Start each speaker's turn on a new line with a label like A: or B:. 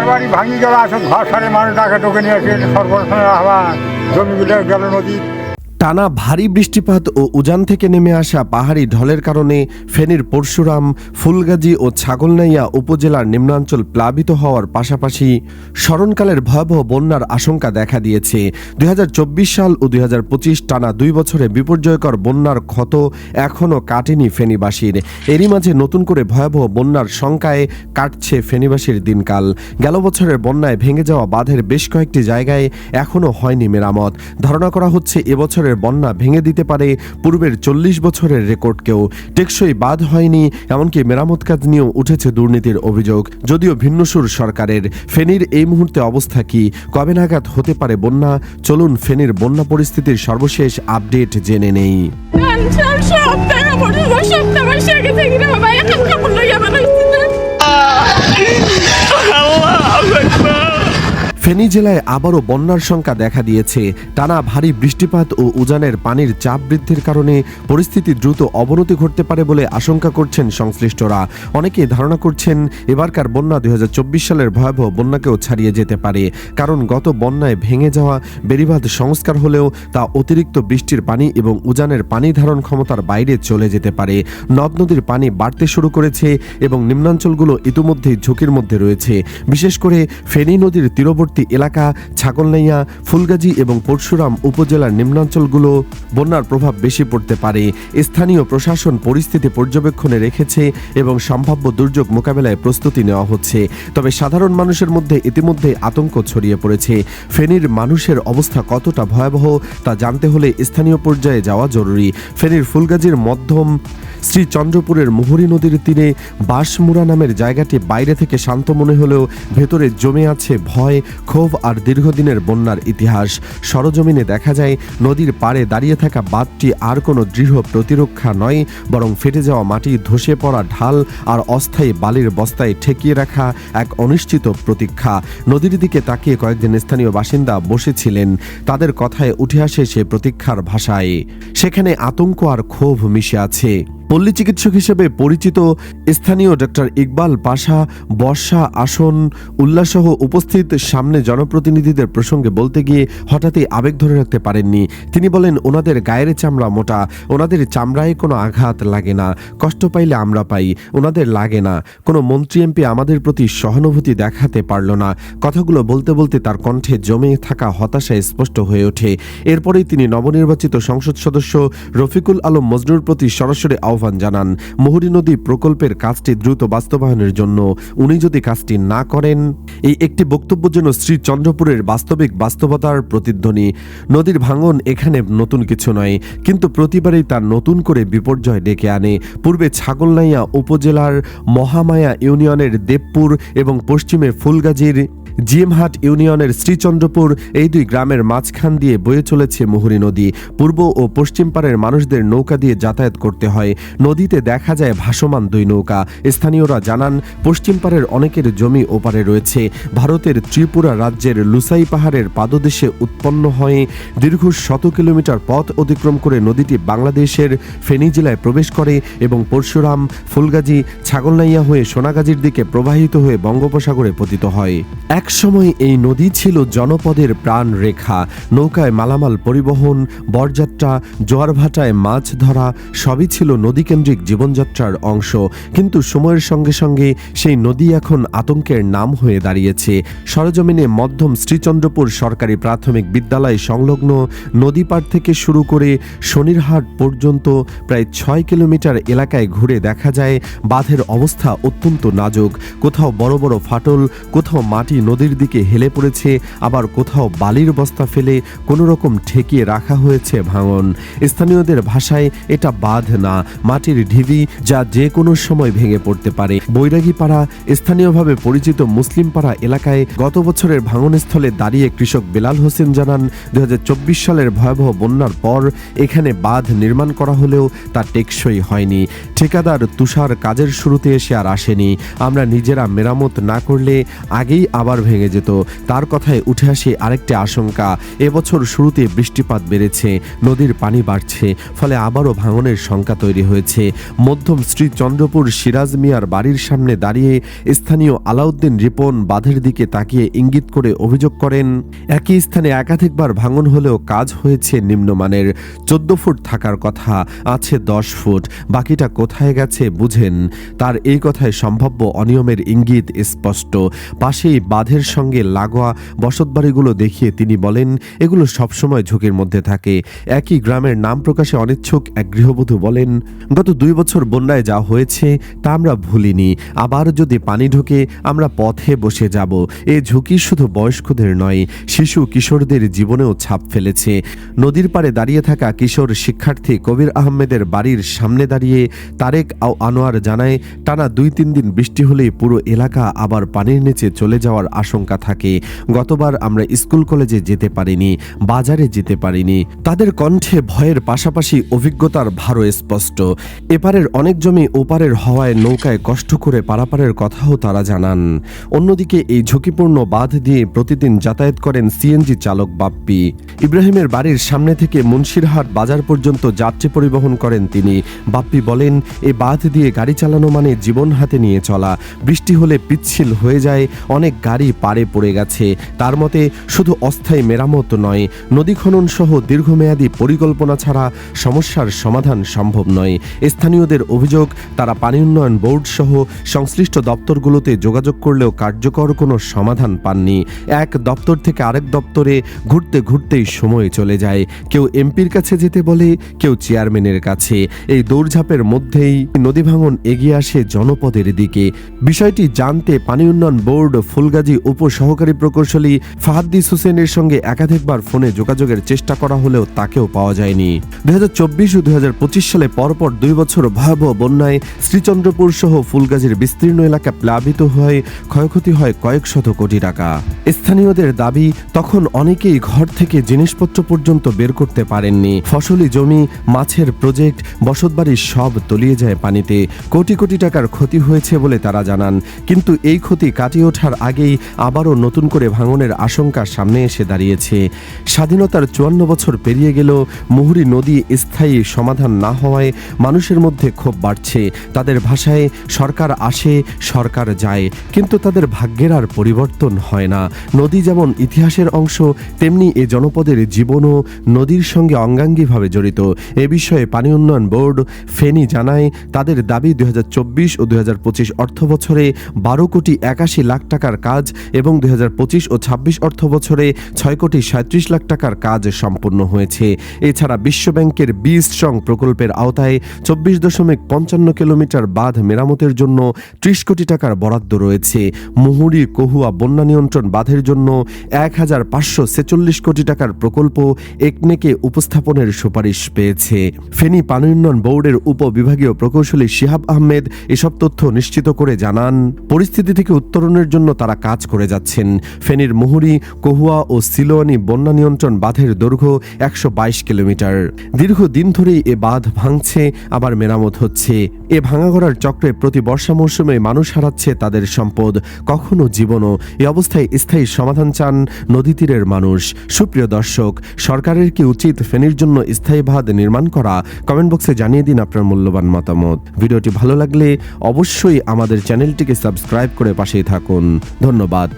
A: বাড়ি ভাঙি গেল, আসলে ঘর সারে মানুষ ডাকে টোকে নিয়ে আসে, সর্বনাশ আবার জমিগুলো গেল নদী।
B: টানা ভারী বৃষ্টিপাত ও উজান থেকে নেমে আসা পাহাড়ি ঢলের কারণে ফেনীর পরশুরাম, ফুলগাজী ও ছাগলনাইয়া উপজেলার নিম্নাঞ্চল প্লাবিত হওয়ার পাশাপাশি স্মরণকালের ভয়াবহ বন্যার আশঙ্কা দেখা দিয়েছে। ২০২৪ সাল ও ২০২৫ টানা ২ বছরে বিপর্যয়কর বন্যার ক্ষত এখনও কাটেনি ফেনীবাসীর। এরই মাঝে নতুন করে ভয়াবহ বন্যার শঙ্কায় কাটছে ফেনীবাসীর দিনকাল। গেল বছরের বন্যায় ভেঙে যাওয়া বাঁধের বেশ কয়েকটি জায়গায় এখনও হয়নি মেরামত। ধারণা করা হচ্ছে এবছরের বন্যা ভেঙে দিতে পারে পূর্বের ৪০ বছরের রেকর্ডকেও। টেকসই বাঁধ হয়নি, এমনকি মেরামত কাজ নিয়েও উঠেছে দুর্নীতির অভিযোগ। যদিও ভিন্নসুর সরকারের। ফেনীর এই মুহূর্তে অবস্থা কি, কবে নাগাদ হতে পারে বন্যা? চলুন ফেনীর বন্যা পরিস্থিতির সর্বশেষ আপডেট জেনে নেই। ফেনী জেলায় আবারও বন্যার শঙ্কা দেখা দিয়েছে। টানা ভারী বৃষ্টিপাত ও উজানের পানির চাপ বৃদ্ধির কারণে পরিস্থিতি দ্রুত অবনতি ঘটতে পারে বলে আশঙ্কা করছেন সংশ্লিষ্টরা। অনেকে ধারণা করছেন এবারকার বন্যা ২০২৪ সালের ভয়াবহ বন্যাকেও ছাড়িয়ে যেতে পারে। কারণ গত বন্যায় ভেঙে যাওয়া বেড়িবাঁধ সংস্কার হলেও তা অতিরিক্ত বৃষ্টির পানি এবং উজানের পানি ধারণ ক্ষমতার বাইরে চলে যেতে পারে। নদ নদীর পানি বাড়তে শুরু করেছে এবং নিম্নাঞ্চলগুলো ইতিমধ্যেই ঝুঁকির মধ্যে রয়েছে। বিশেষ করে ফেনী নদীর তীরবর্তী এলাকা, ছাগলনাইয়া, ফুলগাজী এবং পরশুরাম উপজেলার নিম্নাঞ্চলগুলো বন্যার প্রভাব বেশি পড়তে পারে। স্থানীয় প্রশাসন পরিস্থিতি পর্যবেক্ষণে রেখেছে এবং সম্ভাব্য দুর্যোগ মোকাবেলায় প্রস্তুতি নেওয়া হচ্ছে। তবে সাধারণ মানুষের মধ্যে ইতিমধ্যে আতঙ্ক ছড়িয়ে পড়েছে। ফেনীর মানুষের অবস্থা কতটা ভয়াবহ তা জানতে হলে স্থানীয় পর্যায়ে যাওয়া জরুরি। ফেনীর ফুলগাজীর মধ্যম শ্রীচন্দ্রপুরের মুহুরী নদীর তীরে বাঁশমুড়া নামের জায়গাটি বাইরে থেকে শান্ত মনে হলেও ভেতরে জমে আছে ভয়, ক্ষোভ আর দীর্ঘদিনের বন্যার ইতিহাস। সরজমিনে দেখা যায় নদীর পাড়ে দাঁড়িয়ে থাকা বাঁধটি আর কোনো দৃঢ় প্রতিরক্ষা নয়, বরং ফেটে যাওয়া মাটি, ধসে পড়া ঢাল আর অস্থায়ী বালির বস্তায় ঠেকিয়ে রাখা এক অনিশ্চিত প্রতীক্ষা। নদীর দিকে তাকিয়ে কয়েকজন স্থানীয় বাসিন্দা বসেছিলেন। তাদের কথায় উঠে আসে সে প্রতীক্ষার ভাষায়। সেখানে আতঙ্ক আর ক্ষোভ মিশে আছে। পল্লী চিকিৎসক হিসেবে পরিচিত স্থানীয় ডক্টর ইকবাল পাশা বর্ষা, আসন, উল্লাসহ উপস্থিত সামনে জনপ্রতিনিধিদের প্রসঙ্গে বলতে গিয়ে হঠাৎই আবেগ ধরে রাখতে পারেননি। তিনি বলেন, ওনাদের গায়ের চামড়া মোটা, ওনাদের চামড়ায় কোনো আঘাত লাগে না, কষ্ট পাইলে আমরা পাই, ওনাদের লাগে না। কোনো মন্ত্রী এমপি আমাদের প্রতি সহানুভূতি দেখাতে পারল না। কথাগুলো বলতে বলতে তার কণ্ঠে জমে থাকা হতাশায় স্পষ্ট হয়ে ওঠে। এরপরেই তিনি নবনির্বাচিত সংসদ সদস্য রফিকুল আলম মজনুর প্রতি সরাসরি আহ্বান জানান মুহুরী নদী প্রকল্পের কাজটি দ্রুত বাস্তবায়নের জন্য। উনি যদি কাজটি না করেন, এই একটি বক্তব্য যেন শ্রীচন্দ্রপুরের বাস্তবিক বাস্তবতার প্রতিধ্বনি। নদীর ভাঙন এখানে নতুন কিছু নয়, কিন্তু প্রতিবারই তার নতুন করে বিপর্যয় ডেকে আনে। পূর্বে ছাগলনাইয়া উপজেলার মহামায়া ইউনিয়নের দেবপুর এবং পশ্চিমে ফুলগাজীর জিএমহাট ইউনিয়নের শ্রীচন্দ্রপুর, এই দুই গ্রামের মাঝখান দিয়ে বয়ে চলেছে মুহুরী নদী। পূর্ব ও পশ্চিম পাড়ের মানুষদের নৌকা দিয়ে যাতায়াত করতে হয়। নদীতে দেখা যায় ভাসমান দুই নৌকা। স্থানীয়রা জানান, পশ্চিম পাড়ের অনেকের জমি ওপারে রয়েছে। ভারতের ত্রিপুরা রাজ্যের লুসাই পাহাড়ের পাদদেশে উৎপন্ন হয়ে দীর্ঘ ১০০ কিলোমিটার পথ অতিক্রম করে নদীটি বাংলাদেশের ফেনী জেলায় প্রবেশ করে এবং পরশুরাম, ফুলগাজী, ছাগলনাইয়া হয়ে সোনাগাজীর দিকে প্রবাহিত হয়ে বঙ্গোপসাগরে পতিত হয়। একসময় এই নদী ছিল জনপদের প্রাণ রেখা। নৌকায় মালামাল পরিবহন, বরযাত্রা, জোয়ারভাটায় মাছ ধরা সবই ছিল নদীকেন্দ্রিক জীবনযাত্রার অংশ। কিন্তু সময়ের সঙ্গে সঙ্গে সেই নদী এখন আতঙ্কের নাম হয়ে দাঁড়িয়েছে। সরজমিনে মধ্যম শ্রীচন্দ্রপুর সরকারি প্রাথমিক বিদ্যালয় সংলগ্ন নদী পাড় থেকে শুরু করে শনিরহাট পর্যন্ত প্রায় ৬ কিলোমিটার এলাকায় ঘুরে দেখা যায় বাঁধের অবস্থা অত্যন্ত নাজুক। কোথাও বড় বড় ফাটল, কোথাও মাটি নদীর দিকে হেলে পড়েছে, আবার কোথাও বালির বস্তা ফেলে কোনো রকম ঠেকিয়ে রাখা হয়েছে ভাঙন। স্থানীয়দের ভাষায় এটা বাঁধ না, মাটির ঢিবি, যা যে কোনো সময় ভেঙে পড়তে পারে। বৈরাগীপাড়া, স্থানীয়ভাবে পরিচিত মুসলিম পাড়া এলাকায় গত বছরের ভাঙনস্থলে দাঁড়িয়ে কৃষক বেলাল হোসেন জানান, ২০২৪ সালের ভয়াবহ বন্যার পর এখানে বাঁধ নির্মাণ করা হলেও তা টেকসই হয়নি। ঠিকাদার তুষার কাজের শুরুতে এসে আর আসেনি। আমরা নিজেরা মেরামত না করলে আগেই আবার ভেঙে যেত। তার কথায় উঠে আসে আরেকটি আশঙ্কা, এবছর শুরুতে বৃষ্টিপাত বেড়েছে, নদীর পানি বাড়ছে, ফলে আবারও ভাঙনের শঙ্কা তৈরি হয়েছে। মধ্যম শ্রী চন্দ্রপুর সিরাজ মিয়ার বাড়ির সামনে দাঁড়িয়ে স্থানীয় আলাউদ্দিন রিপন বাঁধের দিকে তাকিয়ে ইঙ্গিত করে অভিযোগ করেন, একই স্থানে একাধিকবার ভাঙন হলেও কাজ হয়েছে নিম্নমানের। 14 ফুট থাকার কথা, আছে 10 ফুট, বাকিটা কোথায় গেছে বুঝেন। তার এই কথায় সম্ভাব্য অনিয়মের ইঙ্গিত স্পষ্ট। পাশেই বাঁধের সঙ্গে লাগোয়া বসতবাড়িগুলো দেখিয়ে তিনি বলেন, এগুলো সবসময় ঝুঁকির মধ্যে থাকে। একই গ্রামের নাম প্রকাশে অনিচ্ছুক এক গৃহবধূ বলেন, গত 2 বছর বন্যায় যা হয়েছে তা আমরা ভুলিনি। আবার যদি পানি ঢোকে আমরা পথে বসে যাব। এ ঝুঁকি শুধু বয়স্কদের নয়, শিশু কিশোরদের জীবনেও ছাপ ফেলেছে। নদীর পাড়ে দাঁড়িয়ে থাকা কিশোর শিক্ষার্থী কবির আহমেদের বাড়ির সামনে দাঁড়িয়ে তারেক আনোয়ার জানায়, টানা 2-3 দিন বৃষ্টি হলেই পুরো এলাকা আবার পানির নিচে চলে যাওয়ার আশঙ্কা থাকে। গতবার আমরা স্কুল কলেজে যেতে পারিনি, বাজারে যেতে পারিনি। তাদের কণ্ঠে ভয়ের পাশাপাশি অভিজ্ঞতার ভারও স্পষ্ট। এপারের অনেক জমি ওপারের হওয়ায় নৌকায় কষ্ট করে পারাপারের কথাও তারা জানান। অন্যদিকে এই ঝুঁকিপূর্ণ বাঁধ দিয়ে প্রতিদিন যাতায়াত করেন সিএনজি চালক বাপ্পি। ইব্রাহিমের বাড়ির সামনে থেকে মুন্সিরহাট বাজার পর্যন্ত যাত্রী পরিবহন করেন তিনি। বাপ্পি বলেন, এই বাঁধ দিয়ে গাড়ি চালানো মানে জীবন হাতে নিয়ে চলা। বৃষ্টি হলে পিচ্ছিল হয়ে যায়, অনেক গাড়ি পাড়ে পড়ে গেছে। তার মতে শুধু অস্থায়ী মেরামত নয়, নদী খনন সহ দীর্ঘমেয়াদী পরিকল্পনা ছাড়া সমস্যার সমাধান সম্ভব নয়। স্থানীয়দের অভিযোগ, তারা পানি উন্নয়ন বোর্ড সহ সংশ্লিষ্ট দপ্তরগুলোতে যোগাযোগ করলেও কার্যকর কোনো সমাধান পাননি। এক দপ্তর থেকে আরেক দপ্তরে ঘুরতে ঘুরতেই সময় চলে যায়। কেউ এমপির কাছে যেতে বলে, কেউ চেয়ারম্যানের কাছে। এই দৌড়ঝাঁপের মধ্যেই নদী ভাঙন এগিয়ে আসে জনপদের দিকে। বিষয়টি জানতে পানি উন্নয়ন বোর্ড ফুলগাজী উপসহকারী প্রকৌশলী ফাহাদ্দিস হোসেনের সঙ্গে একাধিকবার ফোনে যোগাযোগের চেষ্টা করা হলেও তাকেও পাওয়া যায়নি। 2024 ও 2025 সালে পরপর 2 বছর ভয়াবহ বন্যায় শ্রীচন্দ্রপুর সহ ফুলগাজীর বিস্তীর্ণ এলাকা প্লাবিত হয়ে ক্ষয়ক্ষতি হয় কয়েক শত কোটি টাকা। স্থানীয়দের দাবি, তখন অনেকেই ঘর থেকে জিনিসপত্র পর্যন্ত বের করতে পারেননি। ফসলি জমি, মাছের প্রজেক্ট, বসতবাড়ি সব তলিয়ে যায় পানিতে। কোটি কোটি টাকার ক্ষতি হয়েছে বলে তারা জানান। কিন্তু এই ক্ষতি কাটিয়ে ওঠার আগেই আবারও নতুন করে ভাঙনের আশঙ্কা সামনে এসে দাঁড়িয়েছে। স্বাধীনতার 54 বছর পেরিয়ে গেলেও মুহুরী নদী স্থায়ী সমাধান না হওয়ায় মানুষের মধ্যে ক্ষোভ বাড়ছে। তাদের ভাষায়, সরকার আসে, সরকার যায়, কিন্তু তাদের ভাগ্যের আর পরিবর্তন হয় না। নদী যেমন ইতিহাসের অংশ, তেমনি এ জনপদের জীবনও নদীর সঙ্গে অঙ্গাঙ্গিভাবে জড়িত। এ বিষয়ে পানি উন্নয়ন বোর্ড ফেনী জানায়, তাদের দাবি 2024 ও 2025 অর্থ বছরে 12 কোটি 81 লাখ টাকার কাজ এবং 2025 ও 26 অর্থ বছরে 6 কোটি 37 লাখ টাকার কাজ সম্পন্ন হয়েছে। এছাড়া বিশ্বব্যাংকের 20 স্ট্রং প্রকল্পের আওতায় 24.55 কিলোমিটার বাঁধ মেরামতের জন্য 30 কোটি টাকার বরাদ্দ রয়েছে। মুহুরী কহুয়া বন্যা নিয়ন্ত্রণ বাঁধের জন্য 1546 কোটি টাকার প্রকল্প একনেকে উপস্থাপনের সুপারিশ পেয়েছে। ফেনী পানি উন্নয়ন বোর্ডের উপবিভাগীয় প্রকৌশলী শিহাব আহমেদ এসব তথ্য নিশ্চিত করে জানান, পরিস্থিতি থেকে উত্তরণের জন্য তারা কাজ করে যাচ্ছেন। ফেনীর মুহুরী, কহুয়া ও সিলোয়ানি বন্যা নিয়ন্ত্রণ বাঁধের দৈর্ঘ্য 122 কিলোমিটার। দীর্ঘদিন ধরেই এ বাঁধ ভাঙছে, আবার মেরামত হচ্ছে। এ ভাঙাগড়ার চক্রে প্রতি বর্ষা মৌসুমে মানুষ হারাচ্ছে তাদের সম্পদ, কখনো জীবনও। এ অবস্থায় স্থায়ী সমাধান চান নদী তীরের মানুষ। সুপ্রিয় দর্শক, সরকারের কি উচিত ফেনীর জন্য স্থায়ী বাঁধ নির্মাণ করা? কমেন্ট বক্সে জানিয়ে দিন আপনার মূল্যবান মতামত। ভিডিওটি ভালো লাগলে অবশ্যই আমাদের চ্যানেলটিকে সাবস্ক্রাইব করে পাশেই থাকুন। ধন্যবাদ।